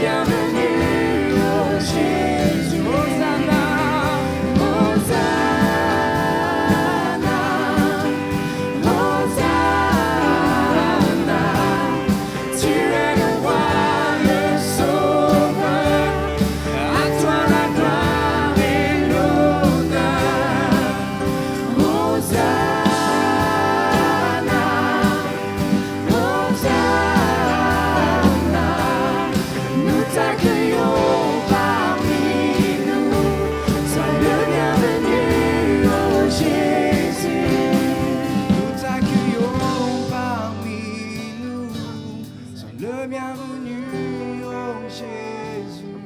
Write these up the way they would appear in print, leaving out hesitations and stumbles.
bienvenue, oh Jésus. Hosanna, Hosanna, Hosanna. Tu es le roi, le sauveur. À toi la gloire et l'honneur. Hosanna, Hosanna. Nous t'accueillons parmi nous. Sois le bienvenu, oh Jésus. Nous t'accueillons parmi nous. Sois le bienvenu, oh Jésus.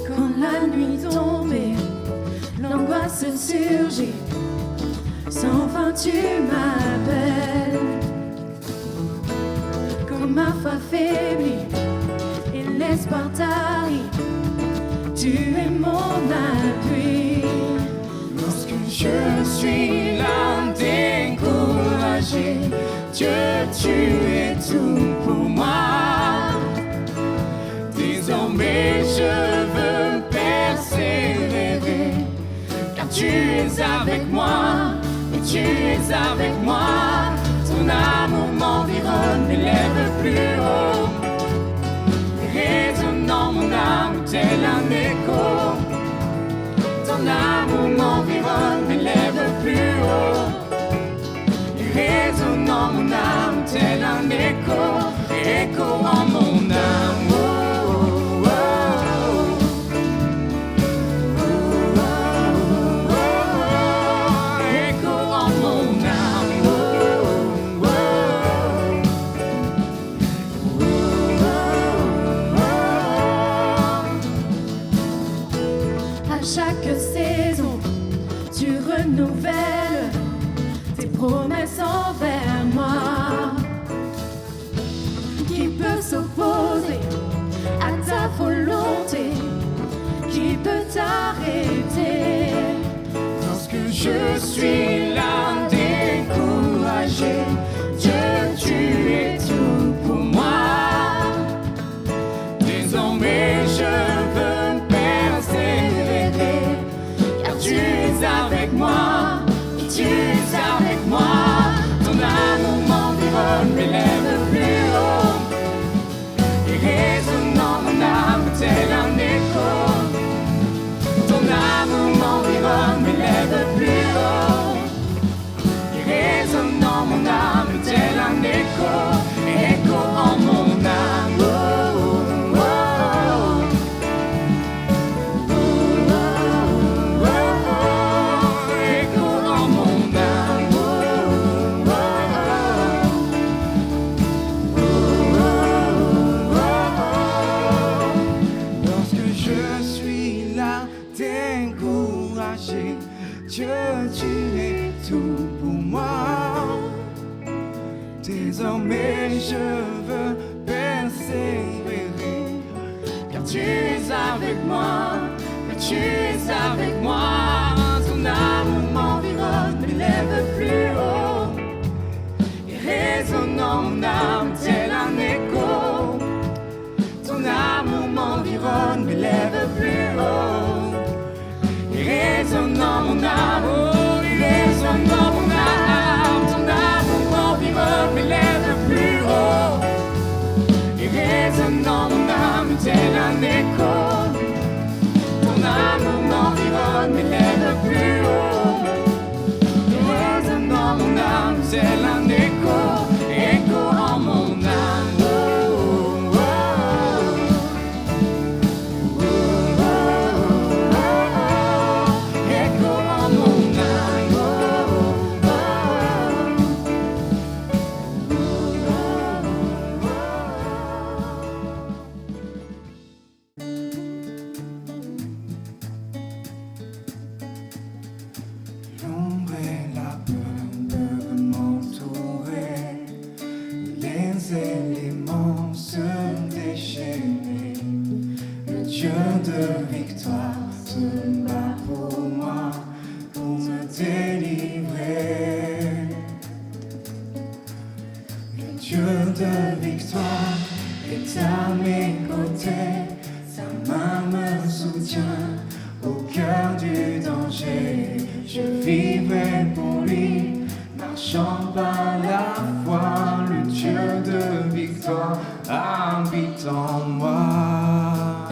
Quand la nuit tombait, l'angoisse surgit. Sans fin tu m'appelles. Quand ma foi faiblit et l'espoir tarit, tu es mon appui. Lorsque je suis là découragé, Dieu, tu es tout pour moi. Désormais je veux persévérer, car tu es avec moi, et tu es avec moi. Ton amour m'environne, m'élève plus haut, résonnant mon âme tel un écho. Ton amour m'environne, m'élève plus haut, résonnant mon âme tel un écho, écho en mon âme. Oh, oh, oh, oh, oh, écho en mon âme. Oh, oh, À chaque saison, tu renouvelles tes promesses envers moi. Qui peut s'opposer à ta volonté? Qui peut t'arrêter? lorsque je suis là découragé, Dieu, tu es tout pour moi. Désormais je veux persévérer, car tu es avec moi, et tu es avec moi. Ton amour m'environne, m'élève plus haut, et résonnant mon âme tel un écho. Ton amour m'environne, m'élève plus haut, et résonnant mon âme tel un écho, écho en mon âme. Oh, oh, oh, oh, oh, écho en mon âme. Oh, oh, oh, lorsque je suis là découragé, Dieu, tu es tout pour moi. Désormais je veux persévérer, car tu es avec moi, car tu es avec moi. Ton amour m'environne, m'élève plus haut, et résonnant mon âme tel un écho. Ton amour m'environne, m'élève plus haut, et résonnant mon âme, oh, et résonnant mon âme. Ton amour m'environne, m'élève plus haut, et résonnant mon âme tel un écho. Ton amour m'environne, m'élève plus haut, et résonnant mon âme tel un écho, écho en mon âme. Oh, oh, oh, oh, oh, écho en mon âme. Oh, oh, oh, oh, oh. victoire se bat pour moi, pour me délivrer. Le Dieu de victoire est à mes côtés, sa main me soutient au cœur du danger. Je vivrai pour lui, marchant par la foi. Le Dieu de victoire habite en moi.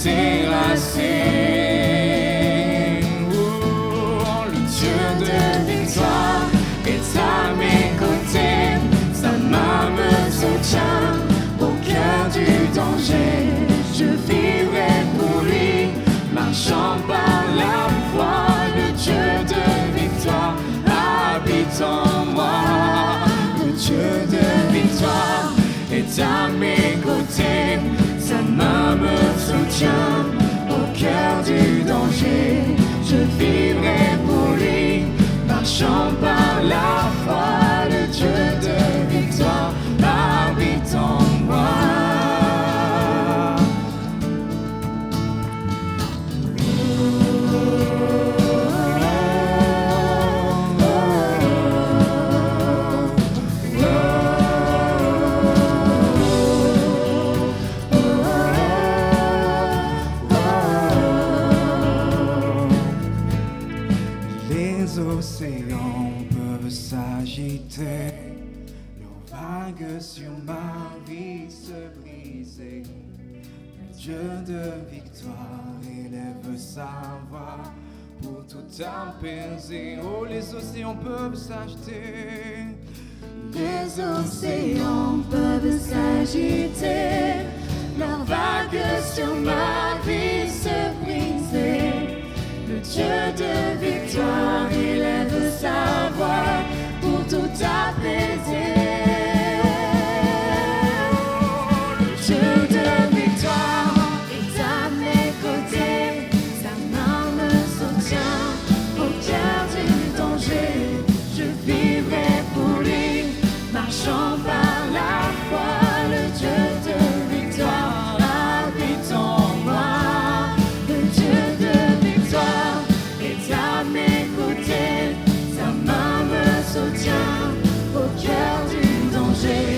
Terrassé, le Dieu de victoire est à mes côtés, sa main me soutient au cœur du danger. Je vivrai pour lui, marchant par la foi. Le Dieu de victoire habite en moi. Le Dieu de victoire est à mes côtés, sa main me soutient au cœur du danger. Je vivrai pour lui, marchant par la foi. Le Dieu de victoire habite en moi. Leurs vagues sur ma vie se briser. Le Dieu de victoire élève sa voix pour tout apaiser. Oh, les océans peuvent s'agiter. Les océans peuvent s'agiter. Leurs vagues sur ma vie se briser. Le Dieu de victoire élève sa voix pour tout apaiser. Le Dieu de victoire est à mes côtés, sa main me soutient au cœur du danger. Je vivrai pour lui, marchant par la foi. Le Dieu de victoire habite en moi. Le Dieu de victoire est à mes côtés, sa main me soutient au cœur du danger.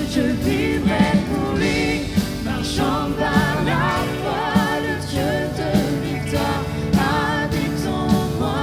Je vivrai pour lui, marchant par la foi. Le Dieu de victoire habite en moi.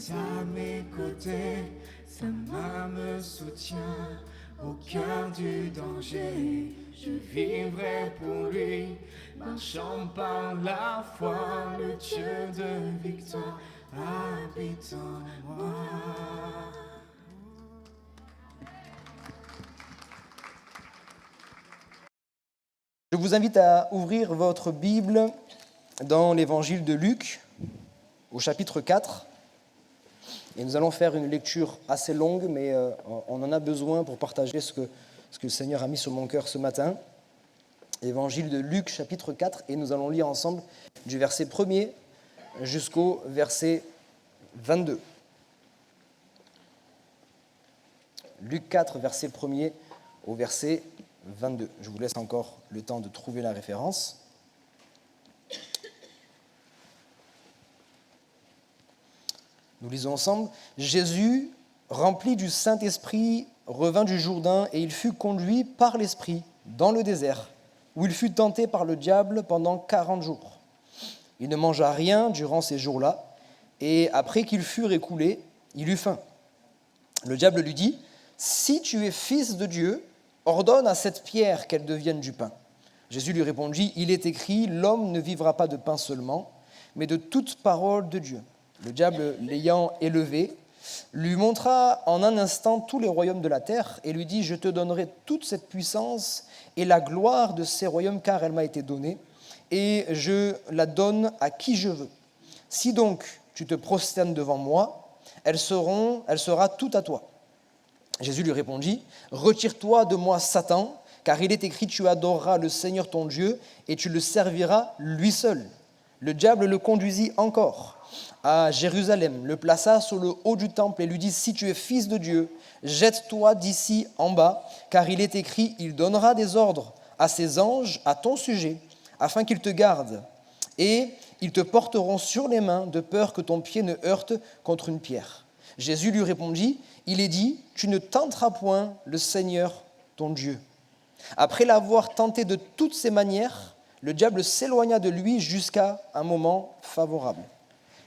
À mes côtés, sa main me soutient au cœur du danger. Je vivrai pour lui, marchant par la foi. Le Dieu de victoire habite en moi. Je vous invite à ouvrir votre Bible dans l'évangile de Luc, au chapitre 4. Et nous allons faire une lecture assez longue, mais on en a besoin pour partager ce que le Seigneur a mis sur mon cœur ce matin. Évangile de Luc, chapitre 4, et nous allons lire ensemble du verset 1er jusqu'au verset 22. Luc 4, verset 1er au verset 22. Je vous laisse encore le temps de trouver la référence. Nous lisons ensemble. Jésus, rempli du Saint-Esprit, revint du Jourdain et il fut conduit par l'Esprit dans le désert, où il fut tenté par le diable pendant 40 jours. Il ne mangea rien durant ces jours-là, et après qu'ils furent écoulés, il eut faim. Le diable lui dit, « Si tu es fils de Dieu, ordonne à cette pierre qu'elle devienne du pain. » Jésus lui répondit, « Il est écrit, l'homme ne vivra pas de pain seulement, mais de toute parole de Dieu. » Le diable, l'ayant élevé, lui montra en un instant tous les royaumes de la terre et lui dit, « Je te donnerai toute cette puissance et la gloire de ces royaumes, car elle m'a été donnée, et je la donne à qui je veux. Si donc tu te prosternes devant moi, elle sera toute à toi. » Jésus lui répondit, « Retire-toi de moi, Satan, car il est écrit, tu adoreras le Seigneur ton Dieu et tu le serviras lui seul. » Le diable le conduisit encore à Jérusalem, le plaça sur le haut du temple et lui dit, « Si tu es fils de Dieu, jette-toi d'ici en bas, car il est écrit, il donnera des ordres à ses anges à ton sujet, afin qu'ils te gardent, et ils te porteront sur les mains, de peur que ton pied ne heurte contre une pierre. » Jésus lui répondit, « Il est dit, tu ne tenteras point le Seigneur ton Dieu. » Après l'avoir tenté de toutes ses manières, le diable s'éloigna de lui jusqu'à un moment favorable.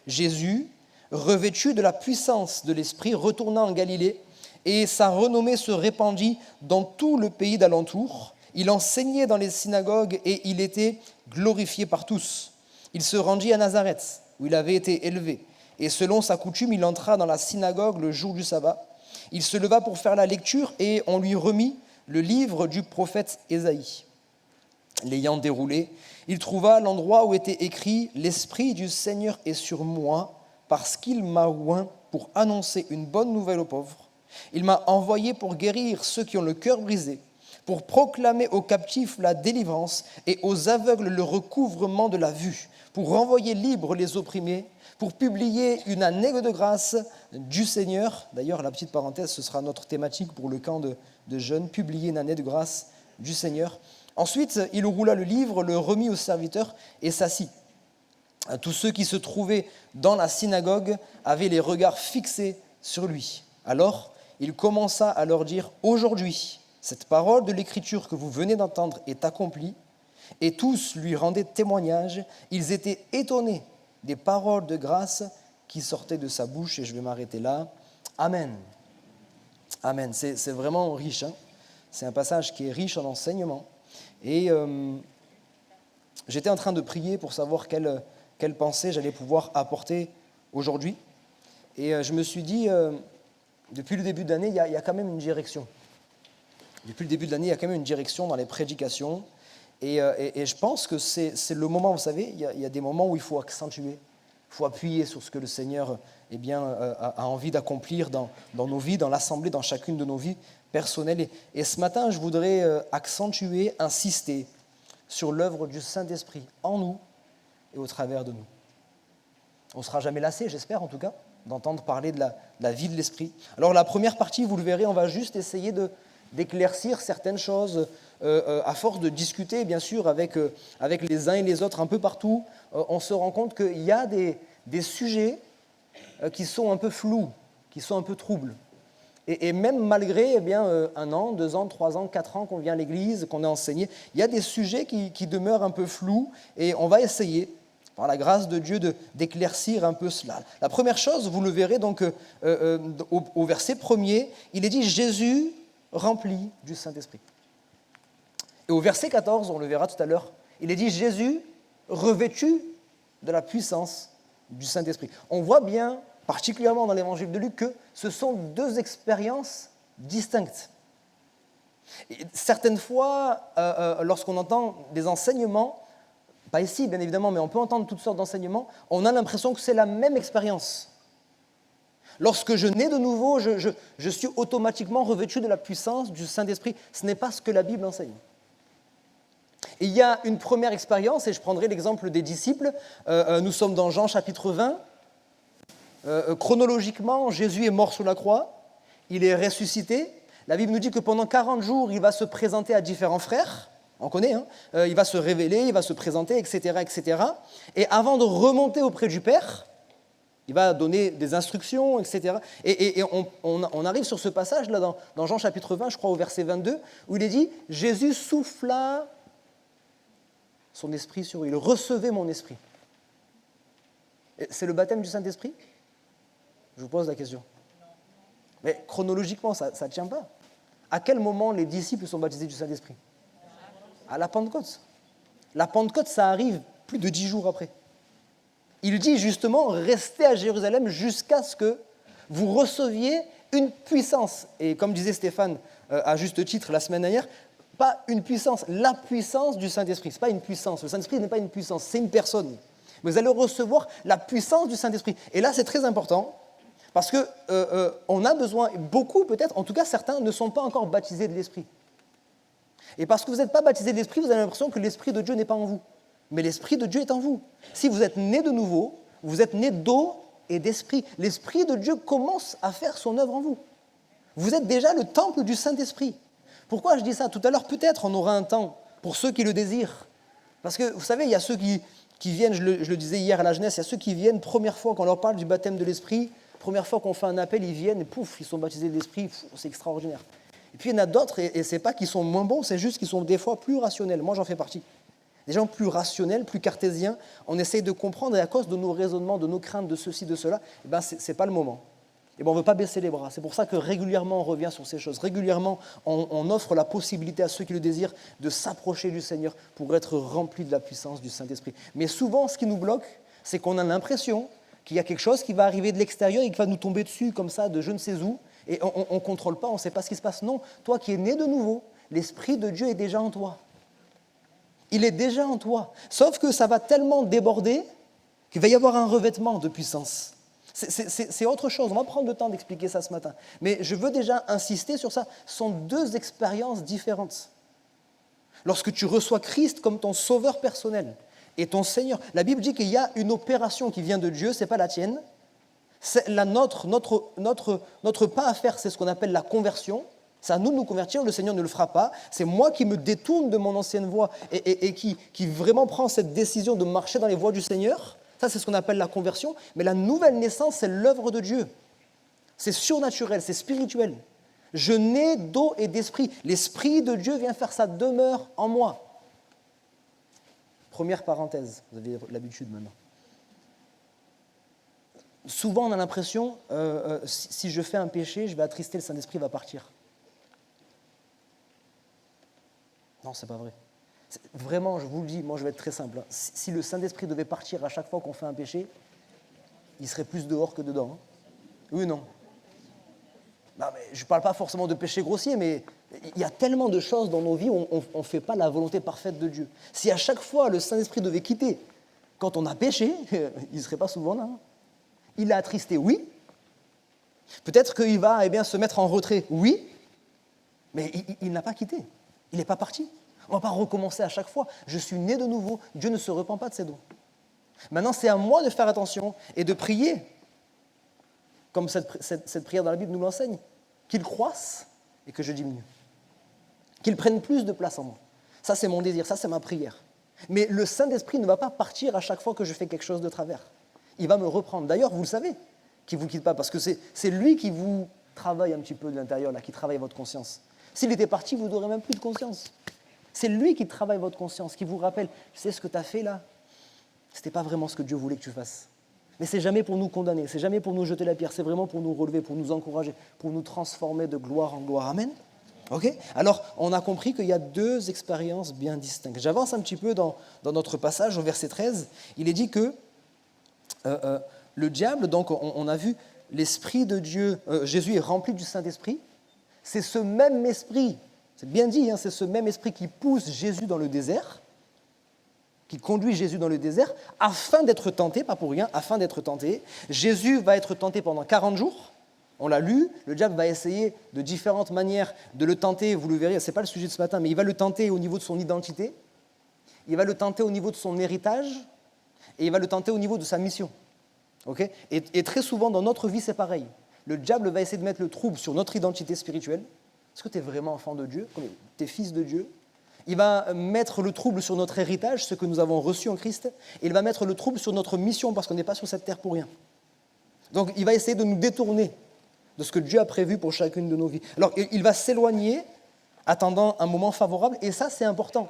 Jésus, revêtu de la puissance de l'Esprit, retourna en Galilée, et sa renommée se répandit dans tout le pays d'alentour. Il enseignait dans les synagogues et il était glorifié par tous. Il se rendit à Nazareth, où il avait été élevé, et selon sa coutume, il entra dans la synagogue le jour du sabbat. Il se leva pour faire la lecture et on lui remit le livre du prophète Ésaïe. L'ayant déroulé, il trouva l'endroit où était écrit « L'Esprit du Seigneur est sur moi, parce qu'il m'a oint pour annoncer une bonne nouvelle aux pauvres. Il m'a envoyé pour guérir ceux qui ont le cœur brisé, pour proclamer aux captifs la délivrance et aux aveugles le recouvrement de la vue, pour renvoyer libres les opprimés, pour publier une année de grâce du Seigneur. » D'ailleurs, la petite parenthèse, ce sera notre thématique pour le camp de jeunes, publier une année de grâce du Seigneur. Ensuite, il roula le livre, le remit aux serviteurs et s'assit. Tous ceux qui se trouvaient dans la synagogue avaient les regards fixés sur lui. Alors, il commença à leur dire, « Aujourd'hui, cette parole de l'Écriture que vous venez d'entendre est accomplie. » Et tous lui rendaient témoignage. Ils étaient étonnés des paroles de grâce qui sortaient de sa bouche. Et je vais m'arrêter là. Amen. Amen. C'est vraiment riche. Hein. C'est un passage qui est riche en enseignements. Et j'étais en train de prier pour savoir quelle pensée j'allais pouvoir apporter aujourd'hui. Et je me suis dit, depuis le début de l'année, il y a quand même une direction. Depuis le début de l'année, il y a quand même une direction dans les prédications. Et je pense que c'est le moment, vous savez, il y a des moments où il faut accentuer, il faut appuyer sur ce que le Seigneur a envie d'accomplir dans nos vies, dans l'assemblée, dans chacune de nos vies personnelles. Et ce matin, je voudrais accentuer, insister sur l'œuvre du Saint-Esprit en nous et au travers de nous. On ne sera jamais lassé, j'espère en tout cas, d'entendre parler de la vie de l'Esprit. Alors la première partie, vous le verrez, on va juste essayer d'éclaircir certaines choses à force de discuter, bien sûr, avec les uns et les autres un peu partout. On se rend compte qu'il y a des sujets qui sont un peu flous, qui sont un peu troubles. Et même malgré 1 an, 2 ans, 3 ans, 4 ans qu'on vient à l'église, qu'on est enseigné, il y a des sujets qui demeurent un peu flous et on va essayer, par la grâce de Dieu, d'éclaircir un peu cela. La première chose, vous le verrez donc au verset 1er, il est dit « Jésus rempli du Saint-Esprit ». Et au verset 14, on le verra tout à l'heure, il est dit « Jésus revêtu de la puissance du Saint-Esprit ». On voit bien, particulièrement dans l'évangile de Luc, que ce sont 2 expériences distinctes. Et certaines fois, lorsqu'on entend des enseignements, pas ici bien évidemment, mais on peut entendre toutes sortes d'enseignements, on a l'impression que c'est la même expérience. Lorsque je nais de nouveau, je suis automatiquement revêtu de la puissance du Saint-Esprit. Ce n'est pas ce que la Bible enseigne. Et il y a une première expérience, et je prendrai l'exemple des disciples. Nous sommes dans Jean chapitre 20. Chronologiquement, Jésus est mort sur la croix, il est ressuscité. La Bible nous dit que pendant 40 jours, il va se présenter à différents frères. On connaît, hein, il va se révéler, il va se présenter, etc., etc. Et avant de remonter auprès du Père, il va donner des instructions, etc. Et on arrive sur ce passage-là dans Jean chapitre 20, je crois au verset 22, où il est dit « Jésus souffla son esprit sur eux, il recevait mon esprit ». Et c'est le baptême du Saint-Esprit? Je vous pose la question. Mais chronologiquement, ça ne tient pas. À quel moment les disciples sont baptisés du Saint-Esprit? À la Pentecôte. La Pentecôte, ça arrive plus de 10 jours après. Il dit justement, restez à Jérusalem jusqu'à ce que vous receviez une puissance. Et comme disait Stéphane à juste titre la semaine dernière, pas une puissance, la puissance du Saint-Esprit. Ce n'est pas une puissance. Le Saint-Esprit n'est pas une puissance, c'est une personne. Vous allez recevoir la puissance du Saint-Esprit. Et là, c'est très important, parce qu'on a besoin, beaucoup peut-être, en tout cas certains, ne sont pas encore baptisés de l'Esprit. Et parce que vous n'êtes pas baptisés de l'Esprit, vous avez l'impression que l'Esprit de Dieu n'est pas en vous. Mais l'Esprit de Dieu est en vous. Si vous êtes né de nouveau, vous êtes né d'eau et d'Esprit. L'Esprit de Dieu commence à faire son œuvre en vous. Vous êtes déjà le temple du Saint-Esprit. Pourquoi je dis ça? Tout à l'heure, peut-être, on aura un temps pour ceux qui le désirent. Parce que, vous savez, il y a ceux qui viennent, je le disais hier à la jeunesse, il y a ceux qui viennent, première fois qu'on leur parle du baptême de l'Esprit, première fois qu'on fait un appel, ils viennent et pouf, ils sont baptisés de l'Esprit, c'est extraordinaire. Et puis il y en a d'autres, et ce n'est pas qu'ils sont moins bons, c'est juste qu'ils sont des fois plus rationnels. Moi, j'en fais partie. Des gens plus rationnels, plus cartésiens, on essaye de comprendre, et à cause de nos raisonnements, de nos craintes, de ceci, de cela, eh ben, ce n'est pas le moment. Et ben, on ne veut pas baisser les bras. C'est pour ça que régulièrement, on revient sur ces choses. Régulièrement, on offre la possibilité à ceux qui le désirent de s'approcher du Seigneur pour être remplis de la puissance du Saint-Esprit. Mais souvent, ce qui nous bloque, c'est qu'on a l'impression qu'il y a quelque chose qui va arriver de l'extérieur et qui va nous tomber dessus comme ça, de je ne sais où, et on ne contrôle pas, on ne sait pas ce qui se passe. Non, toi qui es né de nouveau, l'Esprit de Dieu est déjà en toi. Il est déjà en toi. Sauf que ça va tellement déborder qu'il va y avoir un revêtement de puissance. C'est autre chose. On va prendre le temps d'expliquer ça ce matin. Mais je veux déjà insister sur ça. Ce sont deux expériences différentes. Lorsque tu reçois Christ comme ton sauveur personnel et ton Seigneur, la Bible dit qu'il y a une opération qui vient de Dieu, ce n'est pas la tienne. C'est notre pas à faire, c'est ce qu'on appelle la conversion. C'est à nous de nous convertir, le Seigneur ne le fera pas. C'est moi qui me détourne de mon ancienne voie et qui vraiment prend cette décision de marcher dans les voies du Seigneur. Ça, c'est ce qu'on appelle la conversion. Mais la nouvelle naissance, c'est l'œuvre de Dieu. C'est surnaturel, c'est spirituel. Je nais d'eau et d'esprit. L'Esprit de Dieu vient faire sa demeure en moi. Première parenthèse, vous avez l'habitude maintenant. Souvent, on a l'impression, si je fais un péché, je vais attrister, le Saint-Esprit va partir. Non, ce n'est pas vrai. Vraiment, je vous le dis, moi je vais être très simple. Si le Saint-Esprit devait partir à chaque fois qu'on fait un péché, il serait plus dehors que dedans. Hein. Oui ou non? Non, mais je ne parle pas forcément de péché grossier, mais il y a tellement de choses dans nos vies où on ne fait pas la volonté parfaite de Dieu. Si à chaque fois le Saint-Esprit devait quitter quand on a péché, il ne serait pas souvent là. Hein. Il a attristé, oui. Peut-être qu'il va se mettre en retrait, oui. Mais il n'a pas quitté. Il n'est pas parti. On ne va pas recommencer à chaque fois. Je suis né de nouveau. Dieu ne se repent pas de ses dons. Maintenant, c'est à moi de faire attention et de prier, comme cette prière dans la Bible nous l'enseigne, qu'il croisse et que je diminue. Qu'il prenne plus de place en moi. Ça, c'est mon désir. Ça, c'est ma prière. Mais le Saint-Esprit ne va pas partir à chaque fois que je fais quelque chose de travers. Il va me reprendre. D'ailleurs, vous le savez, qu'il ne vous quitte pas, parce que c'est lui qui vous travaille un petit peu de l'intérieur, là, qui travaille votre conscience. S'il était parti, vous n'aurez même plus de conscience. C'est lui qui travaille votre conscience, qui vous rappelle, tu sais ce que tu as fait là, ce n'était pas vraiment ce que Dieu voulait que tu fasses. Mais ce n'est jamais pour nous condamner, c'est jamais pour nous jeter la pierre, c'est vraiment pour nous relever, pour nous encourager, pour nous transformer de gloire en gloire. Amen. Okay. Alors, on a compris qu'il y a deux expériences bien distinctes. J'avance un petit peu dans notre passage, au verset 13. Il est dit que le diable, donc on a vu l'Esprit de Dieu, Jésus est rempli du Saint-Esprit. C'est ce même esprit, c'est bien dit, hein, c'est ce même esprit qui pousse Jésus dans le désert, qui conduit Jésus dans le désert, afin d'être tenté, pas pour rien, afin d'être tenté. Jésus va être tenté pendant 40 jours. On l'a lu, le diable va essayer de différentes manières de le tenter, vous le verrez, ce n'est pas le sujet de ce matin, mais il va le tenter au niveau de son identité, il va le tenter au niveau de son héritage, et il va le tenter au niveau de sa mission. Okay. Et très souvent, dans notre vie, c'est pareil. Le diable va essayer de mettre le trouble sur notre identité spirituelle. Est-ce que tu es vraiment enfant de Dieu? Tu es fils de Dieu? Il va mettre le trouble sur notre héritage, ce que nous avons reçu en Christ, et il va mettre le trouble sur notre mission, parce qu'on n'est pas sur cette terre pour rien. Donc, il va essayer de nous détourner de ce que Dieu a prévu pour chacune de nos vies. Alors, il va s'éloigner, attendant un moment favorable, et ça, c'est important.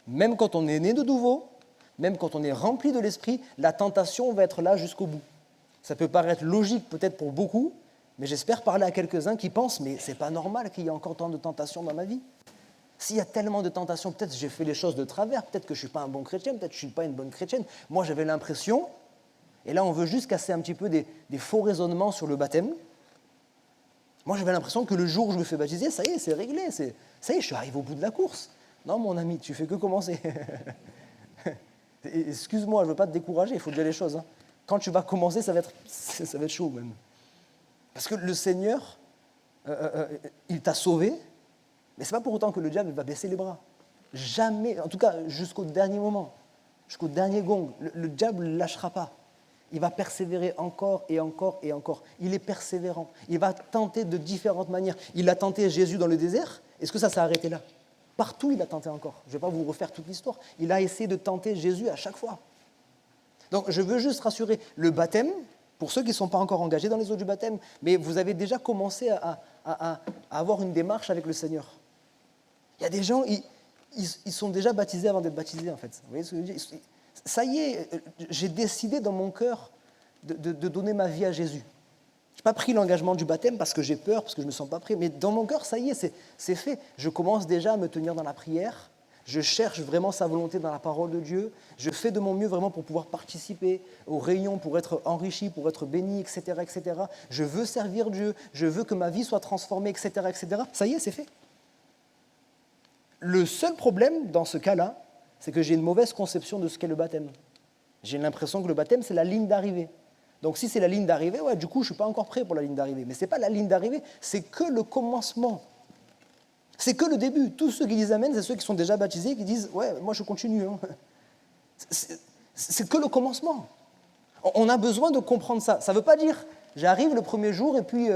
Même quand on est né de nouveau, même quand on est rempli de l'Esprit, la tentation va être là jusqu'au bout. Ça peut paraître logique peut-être pour beaucoup, mais j'espère parler à quelques-uns qui pensent « mais c'est pas normal qu'il y ait encore tant de tentations dans ma vie ». S'il y a tellement de tentations, peut-être que j'ai fait les choses de travers, peut-être que je ne suis pas un bon chrétien, peut-être que je ne suis pas une bonne chrétienne. Moi, j'avais l'impression, et là, on veut juste casser un petit peu des faux raisonnements sur le baptême. Moi, j'avais l'impression que le jour où je me fais baptiser, ça y est, c'est réglé. Ça y est, je suis arrivé au bout de la course. Non, mon ami, tu fais que commencer. Excuse-moi, je ne veux pas te décourager, il faut dire les choses. Hein. Quand tu vas commencer, ça va être chaud même. Parce que le Seigneur, il t'a sauvé, mais ce n'est pas pour autant que le diable va baisser les bras. Jamais, en tout cas jusqu'au dernier moment, jusqu'au dernier gong, le diable ne lâchera pas. Il va persévérer encore et encore et encore. Il est persévérant. Il va tenter de différentes manières. Il a tenté Jésus dans le désert. Est-ce que ça s'est arrêté là? Partout, il a tenté encore. Je ne vais pas vous refaire toute l'histoire. Il a essayé de tenter Jésus à chaque fois. Donc, je veux juste rassurer, le baptême, pour ceux qui ne sont pas encore engagés dans les eaux du baptême, mais vous avez déjà commencé à avoir une démarche avec le Seigneur. Il y a des gens, ils sont déjà baptisés avant d'être baptisés, en fait. Vous voyez ce que je veux dire? Ça y est, j'ai décidé dans mon cœur de donner ma vie à Jésus. Je n'ai pas pris l'engagement du baptême parce que j'ai peur, parce que je ne me sens pas prêt, mais dans mon cœur, ça y est, c'est fait. Je commence déjà à me tenir dans la prière, je cherche vraiment sa volonté dans la parole de Dieu, je fais de mon mieux vraiment pour pouvoir participer aux réunions, pour être enrichi, pour être béni, etc., etc. Je veux servir Dieu, je veux que ma vie soit transformée, etc., etc. Ça y est, c'est fait. Le seul problème dans ce cas-là, c'est que j'ai une mauvaise conception de ce qu'est le baptême. J'ai l'impression que le baptême, c'est la ligne d'arrivée. Donc si c'est la ligne d'arrivée, ouais, du coup, je ne suis pas encore prêt pour la ligne d'arrivée. Mais ce n'est pas la ligne d'arrivée, c'est que le commencement. C'est que le début. Tous ceux qui disent Amen, c'est ceux qui sont déjà baptisés, qui disent « Ouais, moi je continue. Hein. » C'est que le commencement. On a besoin de comprendre ça. Ça ne veut pas dire « J'arrive le premier jour et puis...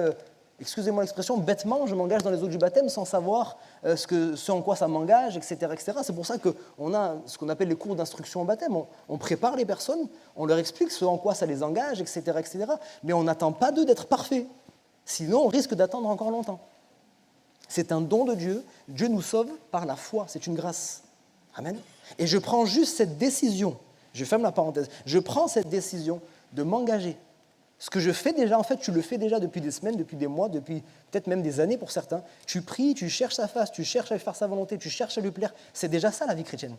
excusez-moi l'expression, bêtement, je m'engage dans les eaux du baptême sans savoir ce en quoi ça m'engage, etc., etc. C'est pour ça qu'on a ce qu'on appelle les cours d'instruction au baptême. On prépare les personnes, on leur explique ce en quoi ça les engage, etc., etc. Mais on n'attend pas d'eux d'être parfaits. Sinon, on risque d'attendre encore longtemps. C'est un don de Dieu. Dieu nous sauve par la foi. C'est une grâce. Amen. Et je prends juste cette décision, je ferme la parenthèse, je prends cette décision de m'engager. Ce que je fais déjà, en fait, tu le fais déjà depuis des semaines, depuis des mois, depuis peut-être même des années pour certains. Tu pries, tu cherches sa face, tu cherches à faire sa volonté, tu cherches à lui plaire. C'est déjà ça la vie chrétienne.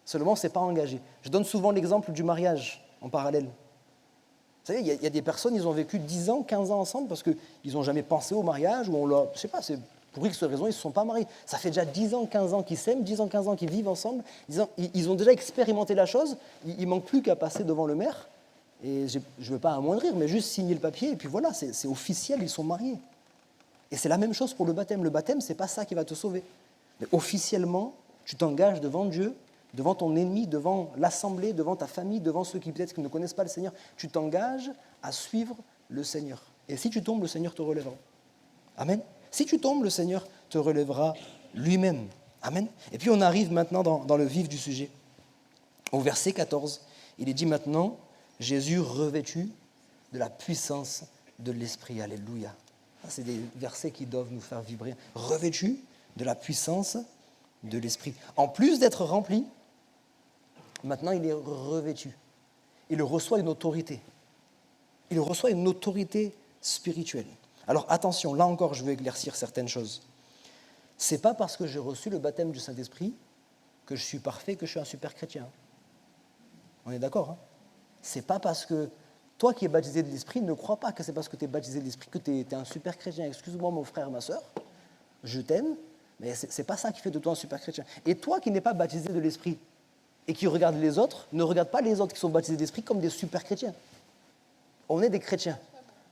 Seulement, ce n'est pas engagé. Je donne souvent l'exemple du mariage en parallèle. Vous savez, il y a des personnes, ils ont vécu 10 ans, 15 ans ensemble parce qu'ils n'ont jamais pensé au mariage ou on leur... Je ne sais pas, c'est pour X raison, ils ne se sont pas mariés. Ça fait déjà 10 ans, 15 ans qu'ils s'aiment, 10 ans, 15 ans qu'ils vivent ensemble. Ils ont déjà expérimenté la chose. Il ne manque plus qu'à passer devant le maire. Et je ne veux pas amoindrir, mais juste signer le papier, et puis voilà, c'est officiel, ils sont mariés. Et c'est la même chose pour le baptême. Le baptême, ce n'est pas ça qui va te sauver. Mais officiellement, tu t'engages devant Dieu, devant ton ennemi, devant l'assemblée, devant ta famille, devant ceux qui peut-être ne connaissent pas le Seigneur. Tu t'engages à suivre le Seigneur. Et si tu tombes, le Seigneur te relèvera. Amen. Si tu tombes, le Seigneur te relèvera lui-même. Amen. Et puis on arrive maintenant dans le vif du sujet. Au verset 14, il est dit maintenant... Jésus revêtu de la puissance de l'Esprit. Alléluia. C'est des versets qui doivent nous faire vibrer. Revêtu de la puissance de l'Esprit. En plus d'être rempli, maintenant il est revêtu. Il reçoit une autorité. Il reçoit une autorité spirituelle. Alors attention, là encore je veux éclaircir certaines choses. Ce n'est pas parce que j'ai reçu le baptême du Saint-Esprit que je suis parfait, que je suis un super chrétien. On est d'accord, hein? C'est pas parce que toi qui es baptisé de l'Esprit, ne crois pas que c'est parce que tu es baptisé de l'Esprit que tu es un super chrétien. Excuse-moi mon frère, ma soeur, je t'aime, mais c'est pas ça qui fait de toi un super chrétien. Et toi qui n'es pas baptisé de l'Esprit et qui regarde les autres, ne regarde pas les autres qui sont baptisés de l'Esprit comme des super chrétiens. On est des chrétiens.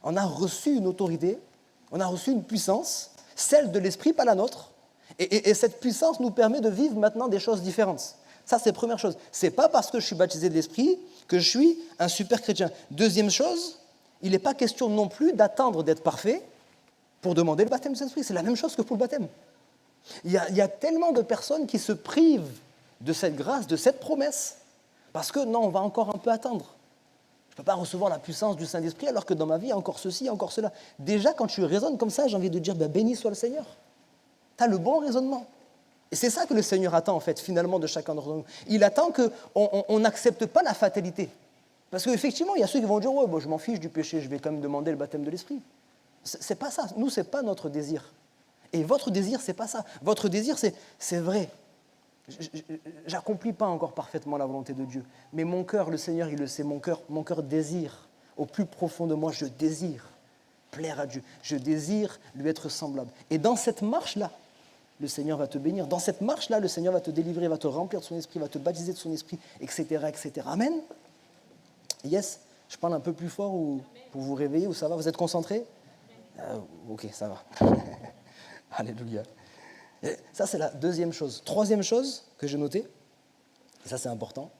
On a reçu une autorité, on a reçu une puissance, celle de l'Esprit, pas la nôtre. Et cette puissance nous permet de vivre maintenant des choses différentes. Ça, c'est la première chose. Ce n'est pas parce que je suis baptisé de l'Esprit que je suis un super chrétien. Deuxième chose, il n'est pas question non plus d'attendre d'être parfait pour demander le baptême du Saint-Esprit. C'est la même chose que pour le baptême. Il y a tellement de personnes qui se privent de cette grâce, de cette promesse, parce que non, on va encore un peu attendre. Je ne peux pas recevoir la puissance du Saint-Esprit alors que dans ma vie, il y a encore ceci, encore cela. Déjà, quand tu raisonnes comme ça, j'ai envie de dire, béni soit le Seigneur. Tu as le bon raisonnement. Et c'est ça que le Seigneur attend, en fait, finalement, de chacun d'entre nous. Il attend qu'on n'accepte pas la fatalité. Parce qu'effectivement, il y a ceux qui vont dire « Ouais, bon, je m'en fiche du péché, je vais quand même demander le baptême de l'Esprit. » C'est pas ça. Nous, c'est pas notre désir. Et votre désir, c'est pas ça. Votre désir, c'est vrai. J'accomplis pas encore parfaitement la volonté de Dieu. Mais mon cœur, le Seigneur, il le sait, mon cœur désire. Au plus profond de moi, je désire plaire à Dieu. Je désire lui être semblable. Et dans cette marche-là, le Seigneur va te bénir. Dans cette marche-là, le Seigneur va te délivrer, va te remplir de son esprit, va te baptiser de son esprit, etc., etc. Amen. Yes. Je parle un peu plus fort ou pour vous réveiller ou ça va? Vous êtes concentrés? Ok, ça va. Alléluia. Et ça, c'est la deuxième chose. Troisième chose que j'ai notée, et ça c'est important,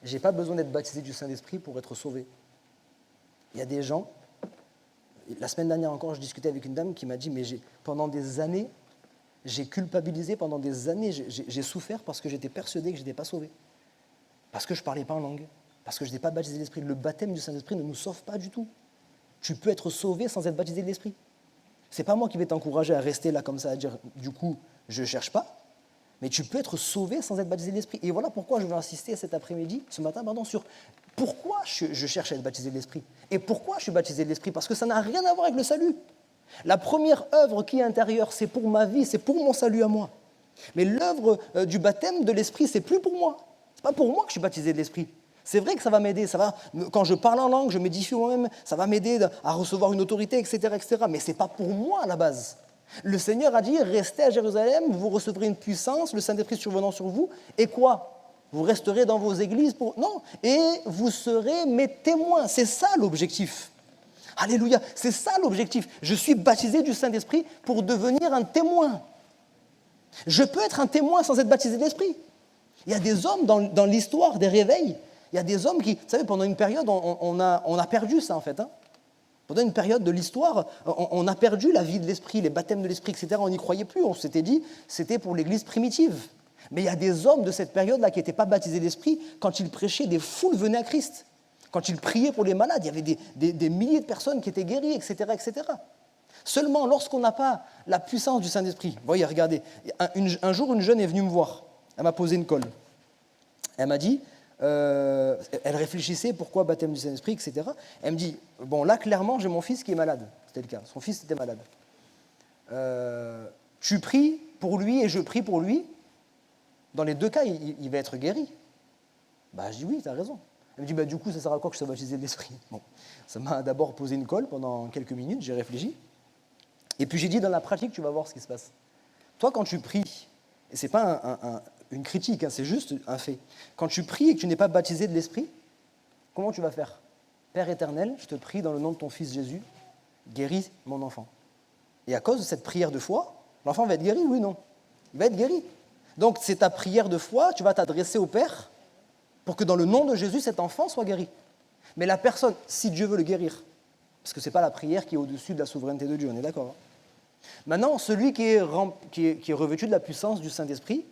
je n'ai pas besoin d'être baptisé du Saint-Esprit pour être sauvé. Il y a des gens, la semaine dernière encore, je discutais avec une dame qui m'a dit, mais pendant des années, j'ai culpabilisé, pendant des années, j'ai souffert parce que j'étais persuadé que je n'étais pas sauvé. Parce que je ne parlais pas en langue, parce que je n'étais pas baptisé de l'Esprit. Le baptême du Saint-Esprit ne nous sauve pas du tout. Tu peux être sauvé sans être baptisé de l'Esprit. Ce n'est pas moi qui vais t'encourager à rester là comme ça, à dire, du coup, je ne cherche pas, mais tu peux être sauvé sans être baptisé de l'Esprit. Et voilà pourquoi je veux insister ce matin, sur pourquoi je cherche à être baptisé de l'Esprit. Et pourquoi je suis baptisé de l'Esprit? Parce que ça n'a rien à voir avec le salut. La première œuvre qui est intérieure, c'est pour ma vie, c'est pour mon salut à moi. Mais l'œuvre du baptême de l'Esprit, c'est plus pour moi. Ce n'est pas pour moi que je suis baptisé de l'Esprit. C'est vrai que ça va m'aider, quand je parle en langue, je m'édifie moi-même, ça va m'aider à recevoir une autorité, etc., etc. Mais ce n'est pas pour moi à la base. Le Seigneur a dit, restez à Jérusalem, vous recevrez une puissance, le Saint-Esprit survenant sur vous, et quoi? Vous resterez dans vos églises Non, et vous serez mes témoins. C'est ça l'objectif. Alléluia, c'est ça l'objectif. Je suis baptisé du Saint-Esprit pour devenir un témoin. Je peux être un témoin sans être baptisé de l'Esprit. Il y a des hommes dans l'histoire des réveils, il y a des hommes qui, vous savez, pendant une période, on a perdu ça en fait. Pendant une période de l'histoire, on a perdu la vie de l'Esprit, les baptêmes de l'Esprit, etc. On n'y croyait plus, on s'était dit, c'était pour l'Église primitive. Mais il y a des hommes de cette période-là qui n'étaient pas baptisés d'Esprit. Quand ils prêchaient, des foules venaient à Christ. Quand ils priaient pour les malades, il y avait des milliers de personnes qui étaient guéries, etc., etc. Seulement, lorsqu'on n'a pas la puissance du Saint-Esprit, voyez, regardez, un jour, une jeune est venue me voir. Elle m'a posé une colle. Elle m'a dit, elle réfléchissait, pourquoi baptême du Saint-Esprit, etc. Elle me dit, bon, là, clairement, j'ai mon fils qui est malade. C'était le cas, son fils était malade. Tu pries pour lui et je prie pour lui. Dans les deux cas, il va être guéri. Je dis, oui, tu as raison. Elle me dit, du coup, ça sert à quoi que je sois baptisé de l'Esprit? Bon, ça m'a d'abord posé une colle pendant quelques minutes, j'ai réfléchi. Et puis j'ai dit, dans la pratique, tu vas voir ce qui se passe. Toi, quand tu pries, et ce n'est pas une critique, c'est juste un fait. Quand tu pries et que tu n'es pas baptisé de l'Esprit, comment tu vas faire? Père éternel, je te prie dans le nom de ton Fils Jésus, guéris mon enfant. Et à cause de cette prière de foi, l'enfant va être guéri, oui ou non? Il va être guéri. Donc c'est ta prière de foi, tu vas t'adresser au Père pour que dans le nom de Jésus, cet enfant soit guéri. Mais la personne, si Dieu veut le guérir, parce que ce n'est pas la prière qui est au-dessus de la souveraineté de Dieu, on est d'accord? Maintenant, celui qui est revêtu de la puissance du Saint-Esprit,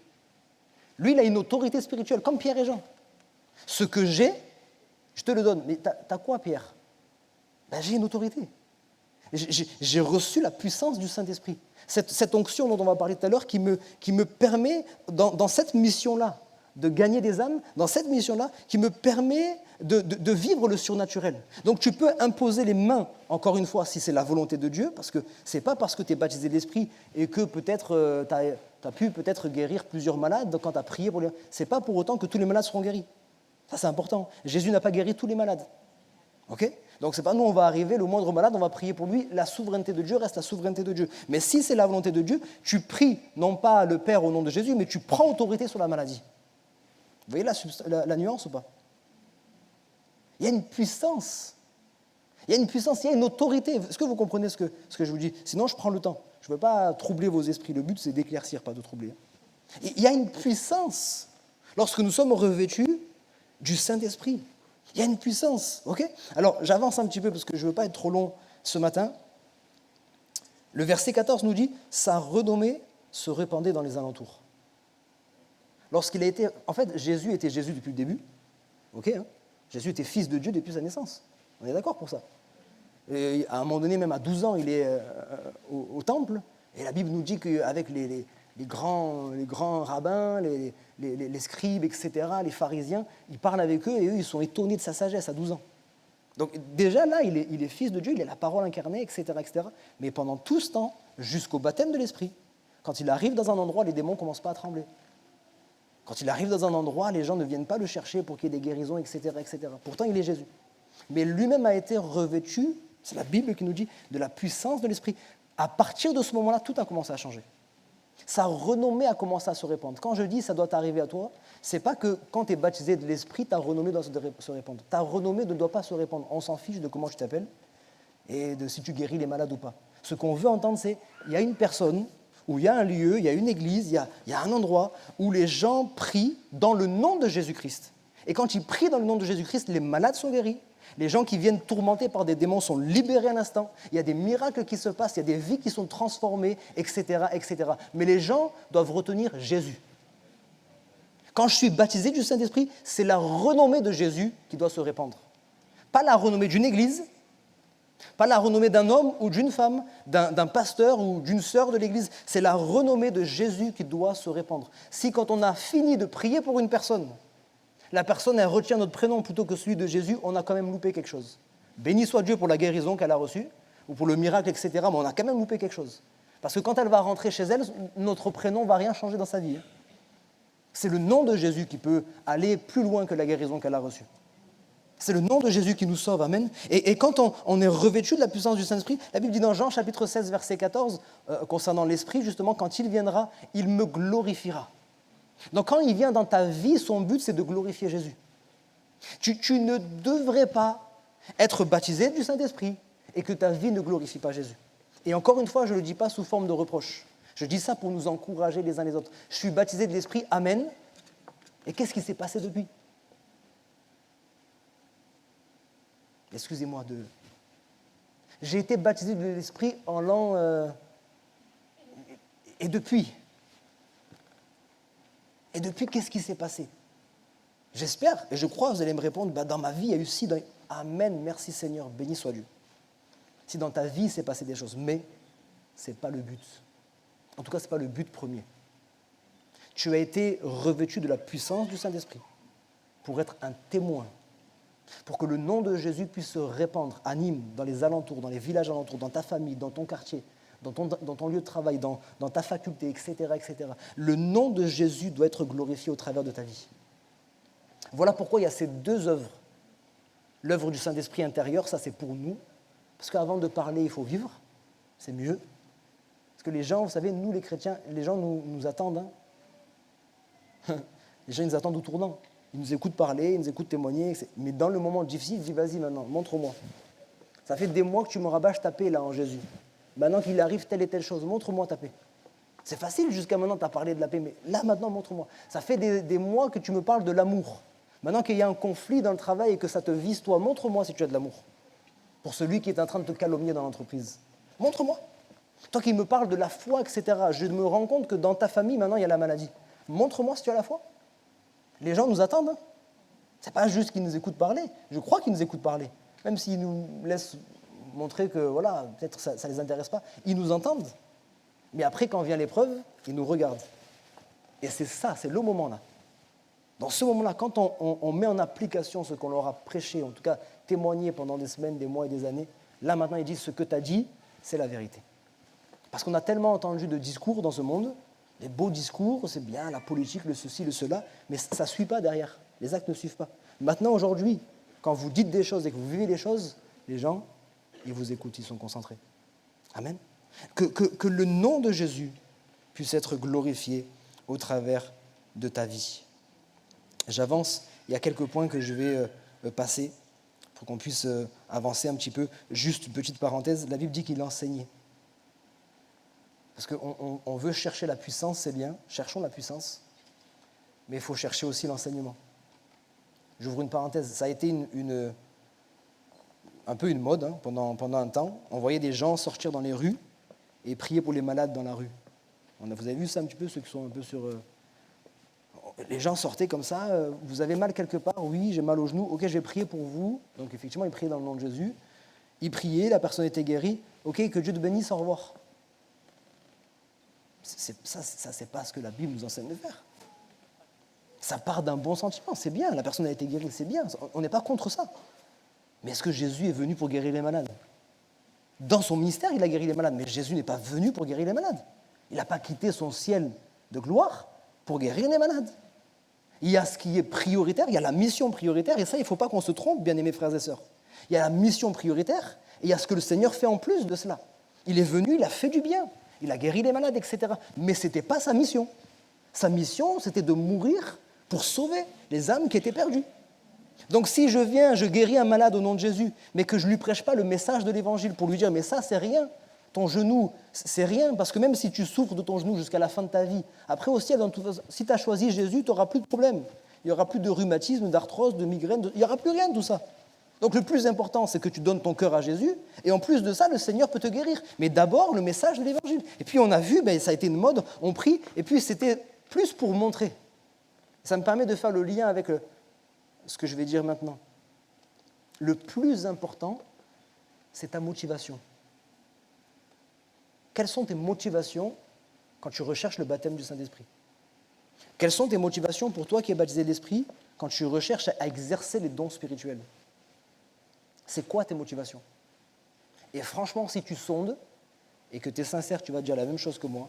lui, il a une autorité spirituelle, comme Pierre et Jean. Ce que j'ai, je te le donne. Mais t'as quoi, Pierre? J'ai une autorité. J'ai reçu la puissance du Saint-Esprit. Cette onction dont on va parler tout à l'heure qui me permet, dans cette mission-là, de gagner des âmes, dans cette mission-là, qui me permet de vivre le surnaturel. Donc tu peux imposer les mains, encore une fois, si c'est la volonté de Dieu, parce que ce n'est pas parce que tu es baptisé de l'Esprit et que peut-être tu as pu peut-être guérir plusieurs malades quand tu as prié pour les... Ce n'est pas pour autant que tous les malades seront guéris. Ça, c'est important. Jésus n'a pas guéri tous les malades. Ok? Donc ce n'est pas nous, on va arriver, le moindre malade, on va prier pour lui. La souveraineté de Dieu reste la souveraineté de Dieu. Mais si c'est la volonté de Dieu, tu pries non pas le Père au nom de Jésus, mais tu prends autorité sur la maladie. Vous voyez la nuance ou pas? Il y a une puissance. Il y a une puissance, il y a une autorité. Est-ce que vous comprenez ce que je vous dis? Sinon, je prends le temps. Je ne veux pas troubler vos esprits. Le but, c'est d'éclaircir, pas de troubler. Il y a une puissance lorsque nous sommes revêtus du Saint-Esprit. Il y a une puissance, ok? Alors, j'avance un petit peu parce que je ne veux pas être trop long ce matin. Le verset 14 nous dit « Sa renommée se répandait dans les alentours ». Lorsqu'il a été... En fait, Jésus était Jésus depuis le début. Ok, Jésus était fils de Dieu depuis sa naissance. On est d'accord pour ça. Et à un moment donné, même à 12 ans, il est au temple. Et la Bible nous dit qu'avec grands rabbins, les scribes, etc., les pharisiens, il parle avec eux et eux, ils sont étonnés de sa sagesse à 12 ans. Donc déjà là, il est fils de Dieu, il est la parole incarnée, etc., etc. Mais pendant tout ce temps, jusqu'au baptême de l'Esprit, quand il arrive dans un endroit, les démons ne commencent pas à trembler. Quand il arrive dans un endroit, les gens ne viennent pas le chercher pour qu'il y ait des guérisons, etc., etc. Pourtant, il est Jésus. Mais lui-même a été revêtu, c'est la Bible qui nous dit, de la puissance de l'Esprit. À partir de ce moment-là, tout a commencé à changer. Sa renommée a commencé à se répandre. Quand je dis ça doit t'arriver à toi, c'est pas que quand tu es baptisé de l'Esprit, ta renommée doit se répandre. Ta renommée ne doit pas se répandre. On s'en fiche de comment tu t'appelles et de si tu guéris les malades ou pas. Ce qu'on veut entendre, c'est il y a une personne, où il y a un lieu, il y a une église, il y a un endroit où les gens prient dans le nom de Jésus-Christ. Et quand ils prient dans le nom de Jésus-Christ, les malades sont guéris. Les gens qui viennent tourmentés par des démons sont libérés à l'instant. Il y a des miracles qui se passent, il y a des vies qui sont transformées, etc., etc. Mais les gens doivent retenir Jésus. Quand je suis baptisé du Saint-Esprit, c'est la renommée de Jésus qui doit se répandre. Pas la renommée d'une église, pas la renommée d'un homme ou d'une femme, d'un pasteur ou d'une sœur de l'église. C'est la renommée de Jésus qui doit se répandre. Si quand on a fini de prier pour une personne, la personne elle retient notre prénom plutôt que celui de Jésus, on a quand même loupé quelque chose. Béni soit Dieu pour la guérison qu'elle a reçue, ou pour le miracle, etc., mais on a quand même loupé quelque chose. Parce que quand elle va rentrer chez elle, notre prénom ne va rien changer dans sa vie. C'est le nom de Jésus qui peut aller plus loin que la guérison qu'elle a reçue. C'est le nom de Jésus qui nous sauve, amen. Et quand on est revêtu de la puissance du Saint-Esprit, la Bible dit dans Jean chapitre 16, verset 14, concernant l'Esprit, justement, quand il viendra, il me glorifiera. Donc quand il vient dans ta vie, son but, c'est de glorifier Jésus. Tu ne devrais pas être baptisé du Saint-Esprit et que ta vie ne glorifie pas Jésus. Et encore une fois, je ne le dis pas sous forme de reproche. Je dis ça pour nous encourager les uns les autres. Je suis baptisé de l'Esprit, amen. Et qu'est-ce qui s'est passé depuis ? Excusez-moi de... J'ai été baptisé de l'Esprit en l'an... Et depuis, qu'est-ce qui s'est passé ? J'espère et je crois, vous allez me répondre, dans ma vie, il y a eu ci, amen, merci Seigneur, béni soit Dieu. Si dans ta vie, il s'est passé des choses, mais ce n'est pas le but. En tout cas, ce n'est pas le but premier. Tu as été revêtu de la puissance du Saint-Esprit pour être un témoin, pour que le nom de Jésus puisse se répandre à Nîmes, dans les alentours, dans les villages alentours, dans ta famille, dans ton quartier, dans ton lieu de travail, dans ta faculté, etc., etc. Le nom de Jésus doit être glorifié au travers de ta vie. Voilà pourquoi il y a ces deux œuvres. L'œuvre du Saint-Esprit intérieur, ça c'est pour nous, parce qu'avant de parler, il faut vivre, c'est mieux. Parce que les gens, vous savez, nous les chrétiens, les gens nous attendent. Les gens, ils nous attendent au tournant. Ils nous écoutent parler, ils nous écoutent témoigner. Mais dans le moment difficile, ils disent, vas-y maintenant, montre-moi. Ça fait des mois que tu me rabâches ta paix là en Jésus. Maintenant qu'il arrive telle et telle chose, montre-moi ta paix. C'est facile, jusqu'à maintenant, tu as parlé de la paix, mais là maintenant, montre-moi. Ça fait des mois que tu me parles de l'amour. Maintenant qu'il y a un conflit dans le travail et que ça te vise, toi, montre-moi si tu as de l'amour. Pour celui qui est en train de te calomnier dans l'entreprise. Montre-moi. Toi qui me parles de la foi, etc. Je me rends compte que dans ta famille, maintenant, il y a la maladie. Montre-moi si tu as la foi. Les gens nous attendent. Hein. Ce n'est pas juste qu'ils nous écoutent parler. Je crois qu'ils nous écoutent parler. Même s'ils nous laissent montrer que, voilà, peut-être ça ne les intéresse pas. Ils nous entendent. Mais après, quand vient l'épreuve, ils nous regardent. Et c'est ça, c'est le moment là. Dans ce moment-là, quand on met en application ce qu'on leur a prêché, en tout cas témoigné pendant des semaines, des mois et des années, là maintenant ils disent ce que tu as dit, c'est la vérité. Parce qu'on a tellement entendu de discours dans ce monde, des beaux discours, c'est bien, la politique, le ceci, le cela, mais ça ne suit pas derrière, les actes ne suivent pas. Maintenant, aujourd'hui, quand vous dites des choses et que vous vivez des choses, les gens, ils vous écoutent, ils sont concentrés. Amen. Que le nom de Jésus puisse être glorifié au travers de ta vie. J'avance, il y a quelques points que je vais passer pour qu'on puisse avancer un petit peu. Juste une petite parenthèse, la Bible dit qu'il enseignait. Parce qu'on veut chercher la puissance, c'est bien, cherchons la puissance, mais il faut chercher aussi l'enseignement. J'ouvre une parenthèse, ça a été un peu une mode hein, pendant un temps. On voyait des gens sortir dans les rues et prier pour les malades dans la rue. Vous avez vu ça un petit peu, ceux qui sont un peu sur... Les gens sortaient comme ça, vous avez mal quelque part, oui, j'ai mal au genou, ok, je vais prier pour vous. Donc effectivement, ils priaient dans le nom de Jésus. Ils priaient, la personne était guérie, ok, que Dieu te bénisse, au revoir. C'est pas ce que la Bible nous enseigne de faire. Ça part d'un bon sentiment, c'est bien, la personne a été guérie, c'est bien, on n'est pas contre ça. Mais est-ce que Jésus est venu pour guérir les malades? Dans son ministère, il a guéri les malades, mais Jésus n'est pas venu pour guérir les malades. Il n'a pas quitté son ciel de gloire pour guérir les malades. Il y a ce qui est prioritaire, il y a la mission prioritaire, et ça, il ne faut pas qu'on se trompe, bien-aimés frères et sœurs. Il y a la mission prioritaire, et il y a ce que le Seigneur fait en plus de cela. Il est venu, il a fait du bien, il a guéri les malades, etc. Mais ce n'était pas sa mission. Sa mission, c'était de mourir pour sauver les âmes qui étaient perdues. Donc si je viens, je guéris un malade au nom de Jésus, mais que je ne lui prêche pas le message de l'Évangile pour lui dire « mais ça, c'est rien, ton genou, c'est rien, parce que même si tu souffres de ton genou jusqu'à la fin de ta vie, après aussi, si tu as choisi Jésus, tu n'auras plus de problème. Il n'y aura plus de rhumatisme, d'arthrose, de migraine, il n'y aura plus rien de tout ça. Donc le plus important, c'est que tu donnes ton cœur à Jésus, et en plus de ça, le Seigneur peut te guérir. Mais d'abord, le message de l'Évangile. Et puis on a vu, ça a été une mode, on prie, et puis c'était plus pour montrer. Ça me permet de faire le lien avec ce que je vais dire maintenant. Le plus important, c'est ta motivation. Quelles sont tes motivations quand tu recherches le baptême du Saint-Esprit? Quelles sont tes motivations pour toi qui es baptisé de l'Esprit quand tu recherches à exercer les dons spirituels? C'est quoi tes motivations? Et franchement, si tu sondes et que tu es sincère, tu vas dire la même chose que moi.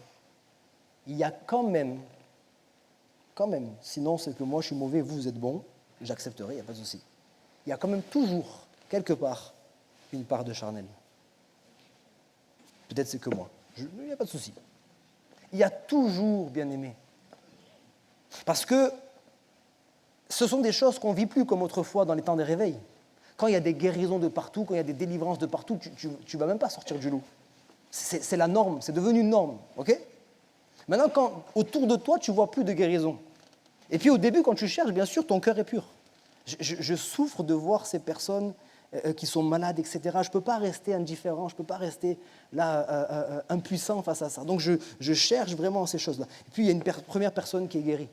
Il y a quand même, sinon c'est que moi je suis mauvais, vous êtes bon, j'accepterai, il n'y a pas de souci. Il y a quand même toujours, quelque part, une part de charnel. Peut-être c'est que moi, il n'y a pas de souci. Il y a toujours, bien-aimé. Parce que ce sont des choses qu'on ne vit plus comme autrefois dans les temps des réveils. Quand il y a des guérisons de partout, quand il y a des délivrances de partout, tu ne vas même pas sortir du lot. C'est la norme, c'est devenu une norme, ok? Maintenant, quand autour de toi, tu ne vois plus de guérison. Et puis au début, quand tu cherches, bien sûr, ton cœur est pur. Je souffre de voir ces personnes qui sont malades, etc. Je ne peux pas rester indifférent, je ne peux pas rester là impuissant face à ça. Donc je cherche vraiment ces choses-là. Et puis il y a une première personne qui est guérie,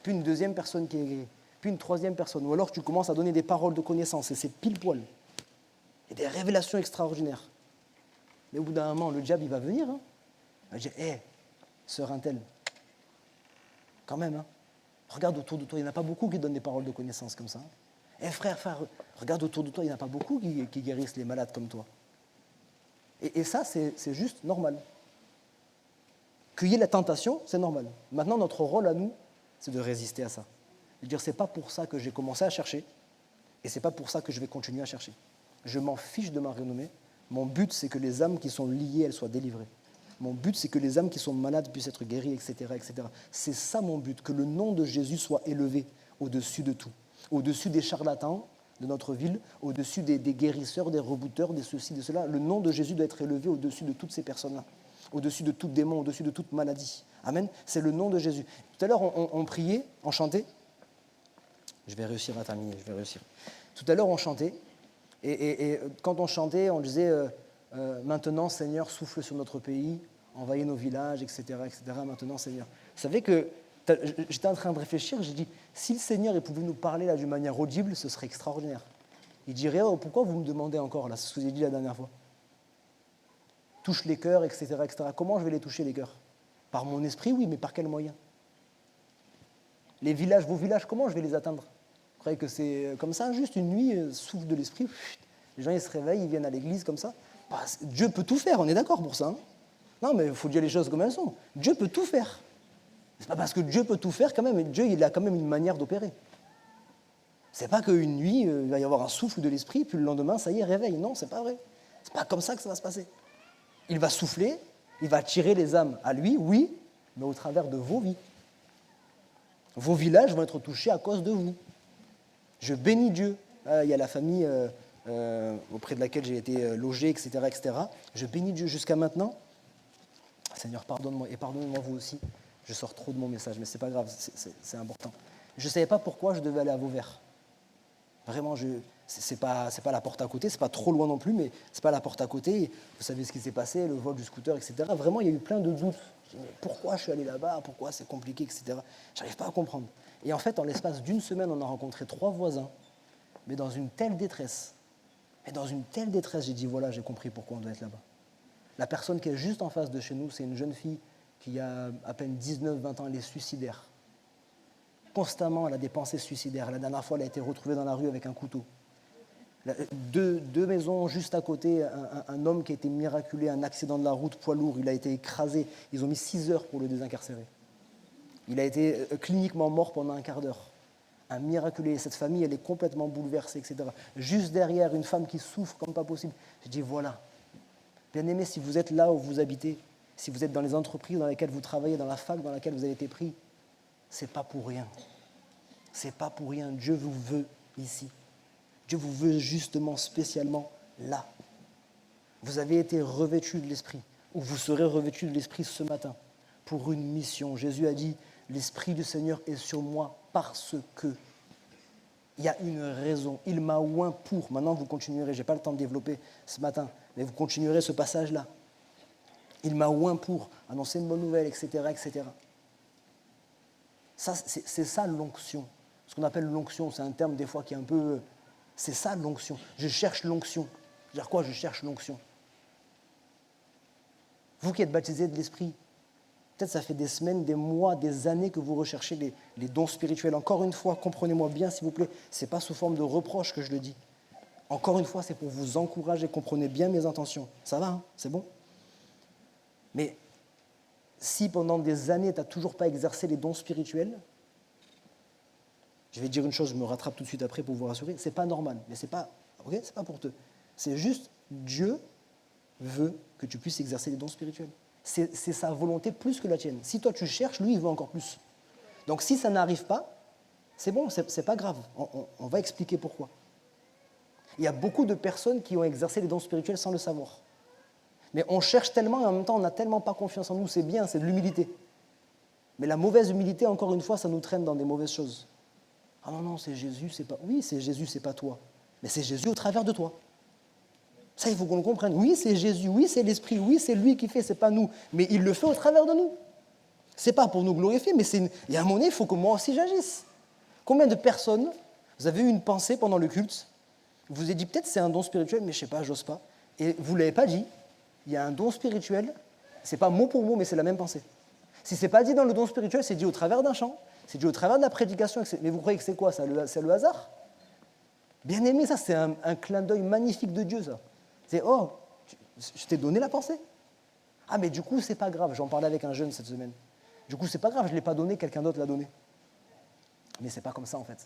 puis une deuxième personne qui est guérie, puis une troisième personne. Ou alors tu commences à donner des paroles de connaissance, et c'est pile poil. Et des révélations extraordinaires. Mais au bout d'un moment, le diable, il va venir. Hein. Il va dire, sœur Intel, quand même, hein. Regarde autour de toi, il n'y en a pas beaucoup qui donnent des paroles de connaissance comme ça. Frère, regarde autour de toi, il n'y en a pas beaucoup qui guérissent les malades comme toi. Et ça, c'est juste normal. Qu'il y ait la tentation, c'est normal. Maintenant, notre rôle à nous, c'est de résister à ça. De dire, c'est pas pour ça que j'ai commencé à chercher, et c'est pas pour ça que je vais continuer à chercher. Je m'en fiche de ma renommée. Mon but, c'est que les âmes qui sont liées, elles soient délivrées. Mon but, c'est que les âmes qui sont malades puissent être guéries, etc., etc. C'est ça mon but, que le nom de Jésus soit élevé au-dessus de tout. Au-dessus des charlatans de notre ville, au-dessus des guérisseurs, des rebouteurs, des ceci, de cela. Le nom de Jésus doit être élevé au-dessus de toutes ces personnes-là, au-dessus de tout démon, au-dessus de toute maladie. Amen. C'est le nom de Jésus. Tout à l'heure, on priait, on chantait. Je vais réussir à terminer, je vais réussir. Tout à l'heure, on chantait, et quand on chantait, on disait maintenant, Seigneur, souffle sur notre pays, envahis nos villages, etc., etc. Maintenant, Seigneur. Vous savez que j'étais en train de réfléchir, j'ai dit, si le Seigneur pouvait nous parler là d'une manière audible, ce serait extraordinaire. Il dirait, pourquoi vous me demandez encore, là, c'est ce que je vous ai dit la dernière fois. Touche les cœurs, etc., etc. Comment je vais les toucher, les cœurs? Par mon esprit, oui, mais par quel moyen? Les villages, vos villages, comment je vais les atteindre? Vous croyez que c'est comme ça, juste une nuit, souffle de l'esprit, les gens ils se réveillent, ils viennent à l'église comme ça? Dieu peut tout faire, on est d'accord pour ça. Hein? Non, mais il faut dire les choses comme elles sont. Dieu peut tout faire. C'est pas parce que Dieu peut tout faire quand même, Dieu il a quand même une manière d'opérer. C'est pas qu'une nuit, il va y avoir un souffle de l'esprit, puis le lendemain, ça y est, réveil. Non, c'est pas vrai. C'est pas comme ça que ça va se passer. Il va souffler, il va attirer les âmes à lui, oui, mais au travers de vos vies. Vos villages vont être touchés à cause de vous. Je bénis Dieu. Il y a la famille auprès de laquelle j'ai été logé, etc., etc. Je bénis Dieu jusqu'à maintenant. Seigneur, pardonne-moi, et pardonnez-moi vous aussi. Je sors trop de mon message, mais c'est pas grave, c'est important. Je ne savais pas pourquoi je devais aller à Vauvert. Vraiment, c'est pas la porte à côté, c'est pas trop loin non plus, mais c'est pas la porte à côté. Vous savez ce qui s'est passé, le vol du scooter, etc. Vraiment, il y a eu plein de doutes. Pourquoi je suis allé là-bas, pourquoi c'est compliqué, etc. Je n'arrive pas à comprendre. Et en fait, en l'espace d'une semaine, on a rencontré 3 voisins, mais dans une telle détresse. J'ai dit, voilà, j'ai compris pourquoi on doit être là-bas. La personne qui est juste en face de chez nous, c'est une jeune fille qui a à peine 19-20 ans, elle est suicidaire. Constamment, elle a des pensées suicidaires. La dernière fois, elle a été retrouvée dans la rue avec un couteau. Deux maisons juste à côté, un homme qui a été miraculé, un accident de la route, poids lourd, il a été écrasé. Ils ont mis 6 heures pour le désincarcérer. Il a été cliniquement mort pendant un quart d'heure. Un miraculé. Cette famille, elle est complètement bouleversée, etc. Juste derrière, une femme qui souffre comme pas possible. Je dis, voilà. Bien-aimés, si vous êtes là où vous habitez, si vous êtes dans les entreprises dans lesquelles vous travaillez, dans la fac dans laquelle vous avez été pris, c'est pas pour rien. C'est pas pour rien. Dieu vous veut ici. Dieu vous veut justement, spécialement là. Vous avez été revêtus de l'Esprit, ou vous serez revêtus de l'Esprit ce matin, pour une mission. Jésus a dit, l'Esprit du Seigneur est sur moi parce que. Il y a une raison. Il m'a oint pour. Maintenant, vous continuerez. Je n'ai pas le temps de développer ce matin, mais vous continuerez ce passage-là. Il m'a oint pour annoncer une bonne nouvelle, etc., etc. Ça, c'est ça l'onction. Ce qu'on appelle l'onction, c'est un terme des fois qui est un peu... C'est ça l'onction. Je cherche l'onction. C'est-à-dire quoi, je cherche l'onction? Vous qui êtes baptisés de l'Esprit, peut-être ça fait des semaines, des mois, des années que vous recherchez les dons spirituels. Encore une fois, comprenez-moi bien, s'il vous plaît, ce n'est pas sous forme de reproche que je le dis. Encore une fois, c'est pour vous encourager, comprenez bien mes intentions. Ça va, hein? C'est bon? Mais si pendant des années, tu n'as toujours pas exercé les dons spirituels, je vais dire une chose, je me rattrape tout de suite après pour vous rassurer, c'est pas normal, mais c'est pas pour te. C'est juste, Dieu veut que tu puisses exercer les dons spirituels. C'est sa volonté plus que la tienne. Si toi tu cherches, lui il veut encore plus. Donc si ça n'arrive pas, c'est bon, c'est pas grave. On va expliquer pourquoi. Il y a beaucoup de personnes qui ont exercé les dons spirituels sans le savoir. Mais on cherche tellement et en même temps on n'a tellement pas confiance en nous, c'est bien, c'est de l'humilité. Mais la mauvaise humilité, encore une fois, ça nous traîne dans des mauvaises choses. Ah non, c'est Jésus, c'est pas... Oui, c'est Jésus, c'est pas toi. Mais c'est Jésus au travers de toi. Ça, il faut qu'on le comprenne. Oui, c'est Jésus, oui, c'est l'Esprit, oui, c'est lui qui fait, c'est pas nous. Mais il le fait au travers de nous. C'est pas pour nous glorifier, mais il y a un moment donné, il faut que moi aussi j'agisse. Combien de personnes, vous avez eu une pensée pendant le culte, vous vous êtes dit, peut-être c'est un don spirituel, mais je sais pas, j'ose pas. Et vous ne l'avez pas dit, il y a un don spirituel, c'est pas mot pour mot, mais c'est la même pensée. Si c'est pas dit dans le don spirituel, c'est dit au travers d'un chant, c'est dit au travers de la prédication, mais vous croyez que c'est quoi ça? C'est le hasard? Bien aimé, ça c'est un clin d'œil magnifique de Dieu, ça. C'est, oh, je t'ai donné la pensée. Ah mais du coup, c'est pas grave, j'en parlais avec un jeune cette semaine. Du coup, c'est pas grave, je ne l'ai pas donné, quelqu'un d'autre l'a donné. Mais c'est pas comme ça en fait.